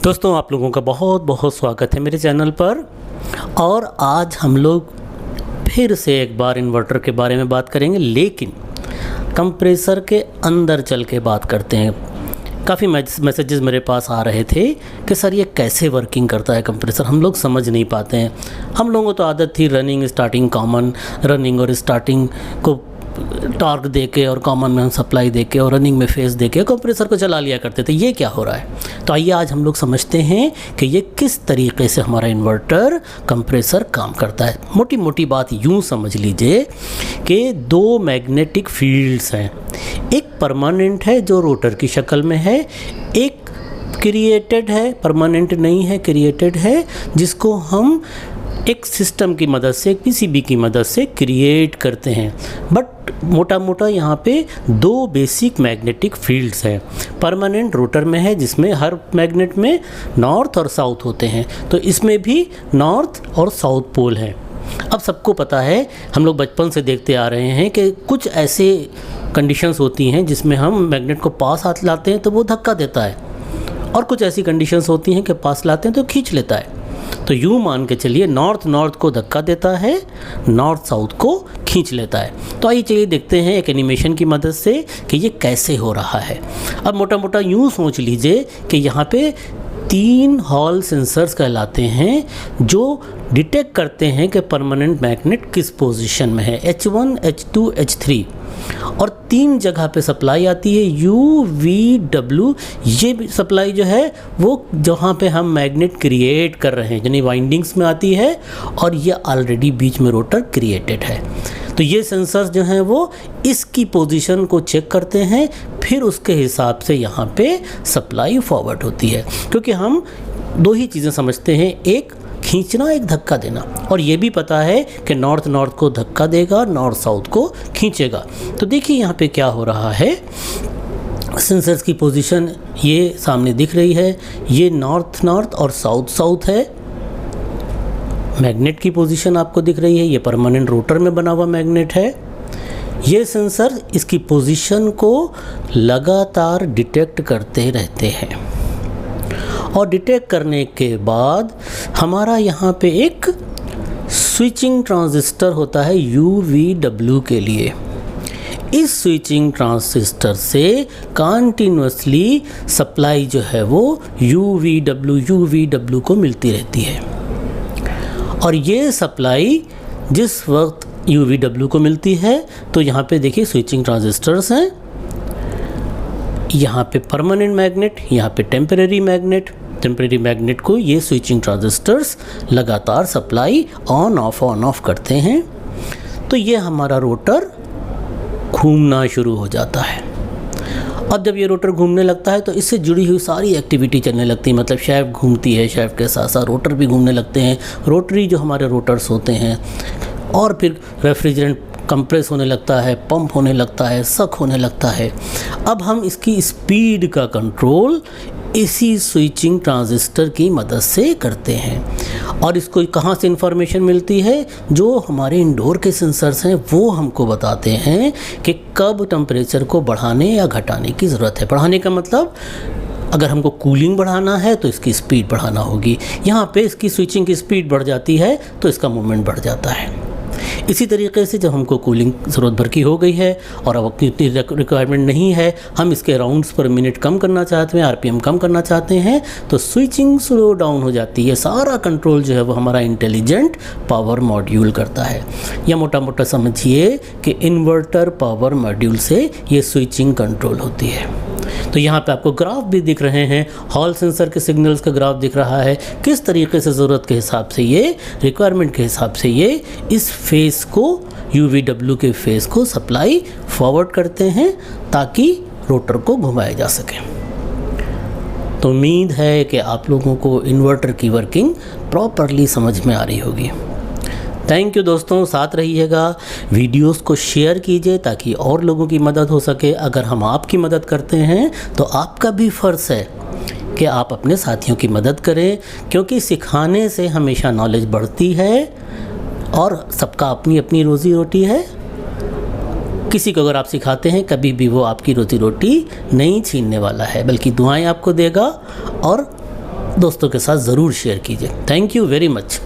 दोस्तों, आप लोगों का बहुत बहुत स्वागत है मेरे चैनल पर। और आज हम लोग फिर से एक बार इन्वर्टर के बारे में बात करेंगे, लेकिन कंप्रेसर के अंदर चल के बात करते हैं। काफ़ी मैसेजेस मेरे पास आ रहे थे कि सर ये कैसे वर्किंग करता है कंप्रेसर, हम लोग समझ नहीं पाते हैं। हम लोगों को तो आदत थी रनिंग स्टार्टिंग कॉमन, रनिंग और स्टार्टिंग को टॉर्क दे के और कॉमन में सप्लाई दे के और रनिंग में फेस दे के कंप्रेसर को चला लिया करते थे। ये क्या हो रहा है? तो आइए आज हम लोग समझते हैं कि ये किस तरीके से हमारा इन्वर्टर कंप्रेसर काम करता है। मोटी मोटी बात यूँ समझ लीजिए कि दो मैग्नेटिक फील्ड्स हैं, एक परमानेंट है जो रोटर की शक्ल में है, एक क्रिएटेड है, परमानेंट नहीं है, क्रिएटेड है, जिसको हम एक सिस्टम की मदद से, पीसीबी की मदद से क्रिएट करते हैं। बट मोटा मोटा यहाँ पे दो बेसिक मैग्नेटिक फील्ड्स हैं। परमानेंट रोटर में है जिसमें हर मैग्नेट में नॉर्थ और साउथ होते हैं, तो इसमें भी नॉर्थ और साउथ पोल है। अब सबको पता है, हम लोग बचपन से देखते आ रहे हैं कि कुछ ऐसे कंडीशंस होती हैं जिसमें हम मैग्नेट को पास हाथ लाते हैं तो वो धक्का देता है, और कुछ ऐसी कंडीशंस होती हैं कि पास लाते हैं तो खींच लेता है। तो यूँ मान के चलिए, नॉर्थ नॉर्थ को धक्का देता है, नॉर्थ साउथ को खींच लेता है। तो आइए चलिए देखते हैं एक एनिमेशन की मदद से कि ये कैसे हो रहा है। अब मोटा मोटा यूँ सोच लीजिए कि यहाँ पे 3 हॉल सेंसर्स कहलाते हैं जो डिटेक्ट करते हैं कि परमानेंट मैग्नेट किस पोजीशन में है, H1, H2, H3, और 3 जगह पे सप्लाई आती है, U, V, W। ये सप्लाई जो है वो जहाँ पे हम मैग्नेट क्रिएट कर रहे हैं, यानी वाइंडिंग्स में आती है, और ये ऑलरेडी बीच में रोटर क्रिएटेड है। तो ये सेंसर्स जो हैं वो इसकी पोजीशन को चेक करते हैं, फिर उसके हिसाब से यहाँ पे सप्लाई फॉरवर्ड होती है। क्योंकि हम दो ही चीज़ें समझते हैं, एक खींचना, एक धक्का देना, और ये भी पता है कि नॉर्थ नॉर्थ को धक्का देगा, नॉर्थ साउथ को खींचेगा। तो देखिए यहाँ पे क्या हो रहा है, सेंसर्स की पोजीशन ये सामने दिख रही है, ये नॉर्थ नॉर्थ और साउथ साउथ है। मैग्नेट की पोजीशन आपको दिख रही है, ये परमानेंट रोटर में बना हुआ मैग्नेट है। ये सेंसर इसकी पोजीशन को लगातार डिटेक्ट करते रहते हैं, और डिटेक्ट करने के बाद हमारा यहाँ पे एक स्विचिंग ट्रांजिस्टर होता है UVW के लिए। इस स्विचिंग ट्रांजिस्टर से कंटिन्यूसली सप्लाई जो है वो UVW को मिलती रहती है, और ये सप्लाई जिस वक्त UVW को मिलती है तो यहाँ पे देखिए स्विचिंग ट्रांजिस्टर्स हैं, यहाँ पे परमानेंट मैग्नेट, यहाँ पे टेम्परेरी मैग्नेट को ये स्विचिंग ट्रांजिस्टर्स लगातार सप्लाई ऑन ऑफ करते हैं। तो ये हमारा रोटर घूमना शुरू हो जाता है। अब जब ये रोटर घूमने लगता है तो इससे जुड़ी हुई सारी एक्टिविटी चलने लगती है, मतलब शैफ्ट घूमती है, शैफ्ट के साथ साथ रोटर भी घूमने लगते हैं, रोटरी जो हमारे रोटर्स होते हैं, और फिर रेफ्रिजरेंट कंप्रेस होने लगता है, पंप होने लगता है, सक होने लगता है। अब हम इसकी स्पीड का कंट्रोल इसी स्विचिंग ट्रांजिस्टर की मदद से करते हैं। और इसको कहाँ से इंफॉर्मेशन मिलती है? जो हमारे इंडोर के सेंसर्स हैं वो हमको बताते हैं कि कब टेम्परेचर को बढ़ाने या घटाने की ज़रूरत है। बढ़ाने का मतलब, अगर हमको कूलिंग बढ़ाना है तो इसकी स्पीड बढ़ाना होगी। यहाँ पे इसकी स्विचिंग की स्पीड बढ़ जाती है तो इसका मूवमेंट बढ़ जाता है। इसी तरीके से जब हमको कूलिंग ज़रूरत भर की हो गई है और अब अपनी इतनी रिक्वायरमेंट नहीं है, हम इसके राउंड्स पर मिनट कम करना चाहते हैं, RPM कम करना चाहते हैं, तो स्विचिंग स्लो डाउन हो जाती है। सारा कंट्रोल जो है वो हमारा इंटेलिजेंट पावर मॉड्यूल करता है। या मोटा मोटा समझिए कि इन्वर्टर पावर मॉड्यूल से ये स्विचिंग कंट्रोल होती है। तो यहाँ पे आपको ग्राफ भी दिख रहे हैं, हॉल सेंसर के सिग्नल्स का ग्राफ दिख रहा है, किस तरीके से ज़रूरत के हिसाब से ये, रिक्वायरमेंट के हिसाब से ये इस फेस को, UVW के फेस को सप्लाई फॉरवर्ड करते हैं ताकि रोटर को घुमाया जा सके। तो उम्मीद है कि आप लोगों को इन्वर्टर की वर्किंग प्रॉपरली समझ में आ रही होगी। थैंक यू दोस्तों, साथ रहिएगा, वीडियोस को शेयर कीजिए ताकि और लोगों की मदद हो सके। अगर हम आपकी मदद करते हैं तो आपका भी फ़र्ज़ है कि आप अपने साथियों की मदद करें, क्योंकि सिखाने से हमेशा नॉलेज बढ़ती है, और सबका अपनी अपनी रोज़ी रोटी है। किसी को अगर आप सिखाते हैं, कभी भी वो आपकी रोज़ी रोटी नहीं छीनने वाला है, बल्कि दुआएं आपको देगा और दोस्तों के साथ ज़रूर शेयर कीजिए। Thank you very much.